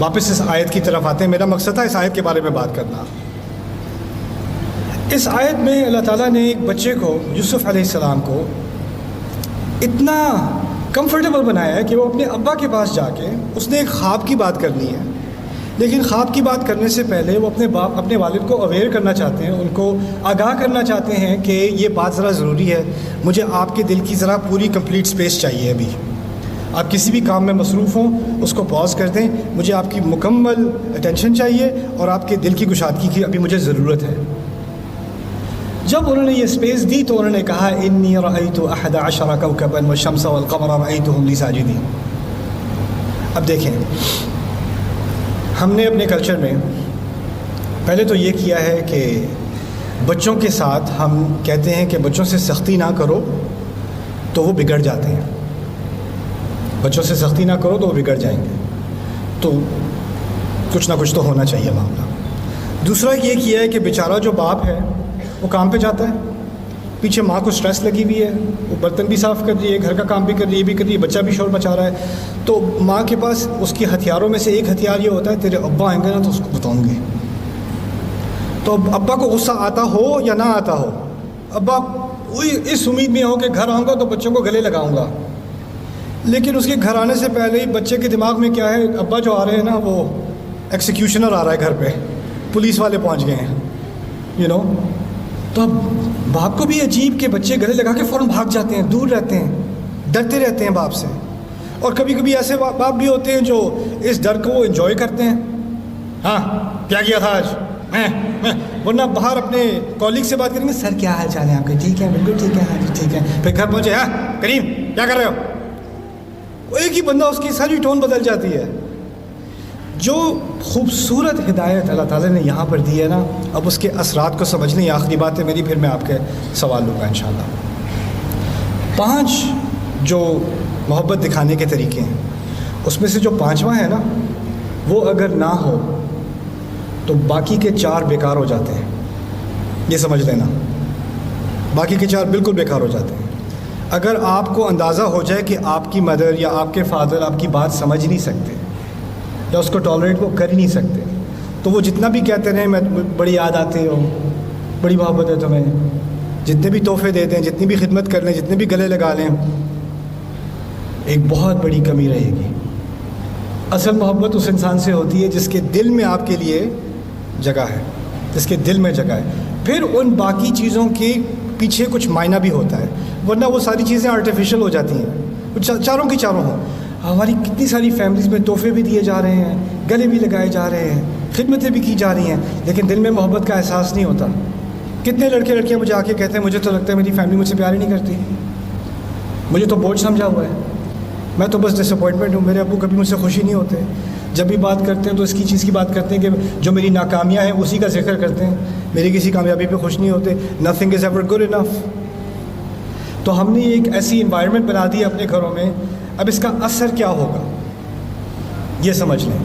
واپس اس آیت کی طرف آتے ہیں. میرا مقصد تھا اس آیت کے بارے میں بات کرنا. اس آیت میں اللہ تعالیٰ نے ایک بچے کو، یوسف علیہ السلام کو، اتنا کمفرٹیبل بنایا ہے کہ وہ اپنے ابا کے پاس جا کے اس نے ایک خواب کی بات کرنی ہے. لیکن خواب کی بات کرنے سے پہلے وہ اپنے والد کو اویئر کرنا چاہتے ہیں، ان کو آگاہ کرنا چاہتے ہیں کہ یہ بات ذرا ضروری ہے، مجھے آپ کے دل کی ذرا پوری کمپلیٹ سپیس چاہیے. ابھی آپ کسی بھی کام میں مصروف ہوں اس کو پاز کر دیں، مجھے آپ کی مکمل اٹینشن چاہیے اور آپ کے دل کی کشادگی کی ابھی مجھے ضرورت ہے. جب انہوں نے یہ سپیس دی تو انہوں نے کہا انی رأیت 11 کوكبا والشمس والقمر رأیتهم لی ساجدین. اب دیکھیں، ہم نے اپنے کلچر میں پہلے تو یہ کیا ہے کہ بچوں کے ساتھ ہم کہتے ہیں کہ بچوں سے سختی نہ کرو تو وہ بگڑ جاتے ہیں، بچوں سے سختی نہ کرو تو وہ بگڑ جائیں گے. تو کچھ نہ کچھ تو ہونا چاہیے معاملہ. دوسرا یہ کیا ہے کہ بیچارہ جو باپ ہے وہ کام پہ جاتا ہے، پیچھے ماں کو سٹریس لگی ہوئی ہے، وہ برتن بھی صاف کر رہی ہے، گھر کا کام بھی کر رہی ہے، یہ بھی کر رہی ہے، بچہ بھی شور مچا رہا ہے. تو ماں کے پاس اس کے ہتھیاروں میں سے ایک ہتھیار یہ ہوتا ہے تیرے ابا آئیں گے نا تو اس کو بتاؤں گے. تو ابا کو غصہ آتا ہو یا نہ آتا ہو، ابا اس امید میں ہو کہ گھر آؤں گا تو بچوں کو گلے لگاؤں گا، لیکن اس کے گھر آنے سے پہلے ہی بچے کے دماغ میں کیا ہے، ابا جو آ رہے ہیں نا وہ ایکسیکیوشنر آ رہا ہے گھر پہ، پولیس والے پہنچ گئے ہیں، یو نو. تو اب باپ کو بھی عجیب کہ بچے گلے لگا کے فوراً بھاگ جاتے ہیں، دور رہتے ہیں، ڈرتے رہتے ہیں باپ سے. اور کبھی کبھی ایسے باپ بھی ہوتے ہیں جو اس ڈر کو وہ انجوائے کرتے ہیں. ہاں کیا کیا تھا آج میں ورنہ باہر اپنے کالگ سے بات کریں گے، سر کیا حال چال ہے آپ کے؟ ٹھیک ہے، بالکل ٹھیک ہے، ہاں جی ٹھیک ہے. پھر گھر پہنچے، ہاں کریم کیا کر رہے ہو؟ ایک ہی بندہ، اس کی ساری ٹون بدل جاتی ہے. جو خوبصورت ہدایت اللہ تعالیٰ نے یہاں پر دی ہے نا، اب اس کے اثرات کو سمجھنے. یہ آخری بات ہے میری، پھر میں آپ کے سوال لوں گا انشاءاللہ. 5 جو محبت دکھانے کے طریقے ہیں، اس میں سے جو 5واں ہے نا، وہ اگر نہ ہو تو باقی کے 4 بیکار ہو جاتے ہیں. یہ سمجھ لینا، باقی کے 4 بالکل بیکار ہو جاتے ہیں. اگر آپ کو اندازہ ہو جائے کہ آپ کی مدر یا آپ کے فادر آپ کی بات سمجھ نہیں سکتے یا اس کو ٹالریٹ وہ کر ہی نہیں سکتے، تو وہ جتنا بھی کہتے رہیں میں بڑی یاد آتی ہوں، بڑی محبت ہے تمہیں، جتنے بھی تحفے دے دیں، جتنی بھی خدمت کر لیں، جتنے بھی گلے لگا لیں، ایک بہت بڑی کمی رہے گی. اصل محبت اس انسان سے ہوتی ہے جس کے دل میں آپ کے لیے جگہ ہے، جس کے دل میں جگہ ہے. پھر ان باقی چیزوں کے پیچھے کچھ معنی بھی ہوتا ہے، ورنہ وہ ساری چیزیں آرٹیفیشل ہو جاتی ہیں، چاروں کی چاروں ہوں. ہماری کتنی ساری فیملیز میں تحفے بھی دیے جا رہے ہیں، گلے بھی لگائے جا رہے ہیں، خدمتیں بھی کی جا رہی ہیں، لیکن دل میں محبت کا احساس نہیں ہوتا. کتنے لڑکے لڑکیاں مجھے آ کے کہتے ہیں مجھے تو لگتا ہے میری فیملی مجھ سے پیار ہی نہیں کرتی، مجھے تو بوجھ سمجھا ہوا ہے، میں تو بس ڈس اپوائنٹمنٹ ہوں، میرے ابو کبھی مجھ سے خوشی نہیں ہوتے، جب بھی بات کرتے ہیں تو اس کی چیز کی بات کرتے ہیں کہ جو میری ناکامیاں ہیں اسی کا ذکر کرتے ہیں، میری کسی کامیابی پہ خوش نہیں ہوتے. Nothing is ever good enough. تو ہم نے ایک ایسی انوائرمنٹ بنا دی اپنے گھروں میں. اب اس کا اثر کیا ہوگا یہ سمجھ لیں.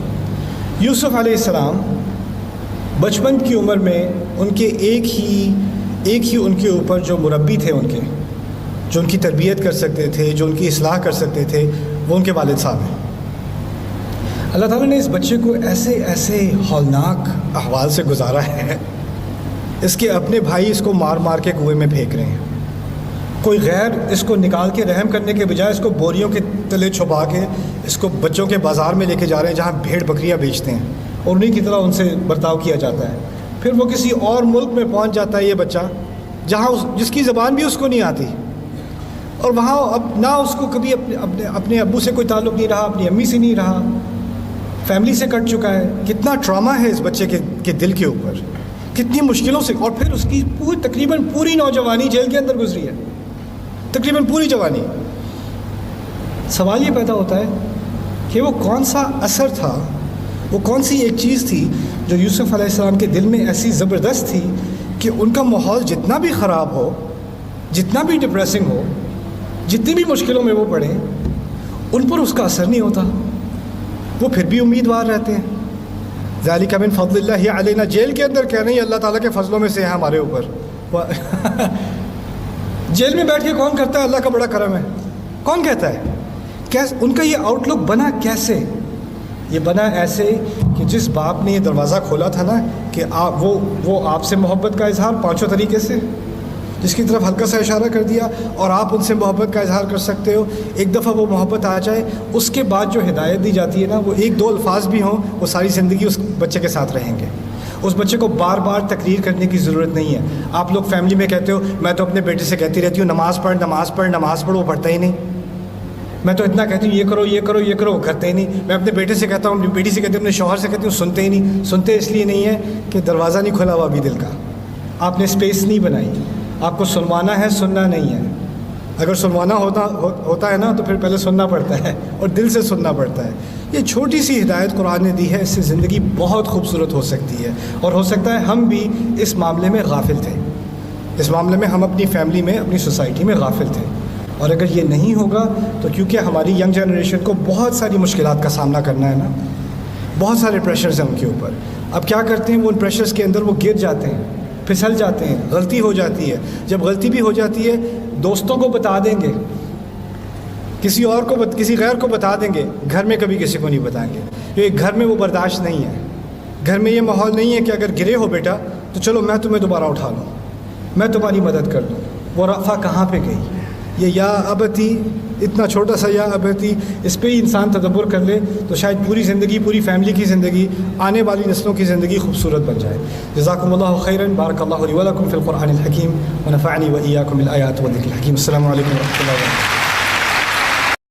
یوسف علیہ السلام بچپن کی عمر میں ان کے ایک ہی ان کے اوپر جو مربی تھے، ان کے جو ان کی تربیت کر سکتے تھے، جو ان کی اصلاح کر سکتے تھے، وہ ان کے والد صاحب ہیں. اللہ تعالیٰ نے اس بچے کو ایسے ہولناک احوال سے گزارا ہے، اس کے اپنے بھائی اس کو مار مار کے کنویں میں پھینک رہے ہیں، کوئی غیر اس کو نکال کے رحم کرنے کے بجائے اس کو بوریوں کے تلے چھپا کے اس کو بچوں کے بازار میں لے کے جا رہے ہیں جہاں بھیڑ بکریاں بیچتے ہیں، اور انہیں کی طرح ان سے برتاؤ کیا جاتا ہے. پھر وہ کسی اور ملک میں پہنچ جاتا ہے یہ بچہ، جہاں جس کی زبان بھی اس کو نہیں آتی، اور وہاں اب نہ اس کو کبھی اپنے ابو سے کوئی تعلق نہیں رہا، اپنی امی سے نہیں رہا، فیملی سے کٹ چکا ہے. کتنا ٹراما ہے اس بچے کے دل کے اوپر، کتنی مشکلوں سے. اور پھر اس کی تقریباً پوری نوجوانی جیل کے اندر گزری ہے، تقریباً پوری جوانی. سوال یہ پیدا ہوتا ہے کہ وہ کون سا اثر تھا، وہ کون سی ایک چیز تھی جو یوسف علیہ السلام کے دل میں ایسی زبردست تھی کہ ان کا ماحول جتنا بھی خراب ہو، جتنا بھی ڈپریسنگ ہو، جتنی بھی مشکلوں میں وہ پڑیں، ان پر اس کا اثر نہیں ہوتا، وہ پھر بھی امیدوار رہتے ہیں. ذالک من فضل اللہ علینا، جیل کے اندر کہہ رہے ہیں اللہ تعالیٰ کے فضلوں میں سے ہے ہمارے اوپر. جیل میں بیٹھ کے کون کرتا ہے اللہ کا بڑا کرم ہے؟ کون کہتا ہے؟ ان کا یہ آؤٹ لک بنا کیسے؟ یہ بنا ایسے کہ جس باپ نے یہ دروازہ کھولا تھا نا کہ وہ آپ سے محبت کا اظہار 5 طریقے سے، جس کی طرف ہلکا سا اشارہ کر دیا، اور آپ ان سے محبت کا اظہار کر سکتے ہو. ایک دفعہ وہ محبت آ جائے، اس کے بعد جو ہدایت دی جاتی ہے نا، وہ 1-2 الفاظ بھی ہوں، وہ ساری زندگی اس بچے کے ساتھ رہیں گے. اس بچے کو بار بار تقریر کرنے کی ضرورت نہیں ہے. آپ لوگ فیملی میں کہتے ہو، میں تو اپنے بیٹے سے کہتی رہتی ہوں نماز پڑھ نماز پڑھ نماز پڑھ، وہ پڑھتا ہی نہیں. میں تو اتنا کہتی ہوں یہ کرو یہ کرو یہ کرو، وہ کرتے ہی نہیں. میں اپنے بیٹے سے کہتا ہوں، اپنی بیٹی سے کہتی ہوں، اپنے شوہر سے کہتی ہوں، سنتے ہی نہیں. سنتے اس لیے نہیں ہے کہ دروازہ نہیں کھلا ہوا ابھی دل کا، آپ نے اسپیس نہیں بنائی. آپ کو سنوانا ہے، سننا نہیں ہے. اگر سنوانا ہوتا ہے نا تو پھر پہلے سننا پڑتا ہے اور دل سے سننا پڑتا ہے. یہ چھوٹی سی ہدایت قرآن نے دی ہے، اس سے زندگی بہت خوبصورت ہو سکتی ہے. اور ہو سکتا ہے ہم بھی اس معاملے میں غافل تھے، اس معاملے میں ہم اپنی فیملی میں اپنی سوسائٹی میں غافل تھے. اور اگر یہ نہیں ہوگا تو کیونکہ ہماری ینگ جنریشن کو بہت ساری مشکلات کا سامنا کرنا ہے نا، بہت سارے پریشرز ہیں ان کے اوپر. اب کیا کرتے ہیں وہ ان پریشرز کے اندر وہ گر جاتے ہیں، پھسل جاتے ہیں، غلطی ہو جاتی ہے. جب غلطی بھی ہو جاتی ہے دوستوں کو بتا دیں گے، کسی اور کو کسی غیر کو بتا دیں گے، گھر میں کبھی کسی کو نہیں بتائیں گے. کیونکہ گھر میں وہ برداشت نہیں ہے، گھر میں یہ ماحول نہیں ہے کہ اگر گرے ہو بیٹا تو چلو میں تمہیں دوبارہ اٹھا لوں، میں تمہاری مدد کر دوں. وہ رفع کہاں پہ گئی؟ یہ یا ابتی، اتنا چھوٹا سا یا ابتی، اس پہ ہی انسان تدبر کر لے تو شاید پوری زندگی، پوری فیملی کی زندگی، آنے والی نسلوں کی زندگی خوبصورت بن جائے. جزاکم اللہ خیرا، بارک اللہ لی ولکم فی القرآن الحکیم ونفعنی وإیاکم بالآیات والذکر الحکیم. السلام علیکم ورحمۃ اللہ وبرکاتہ.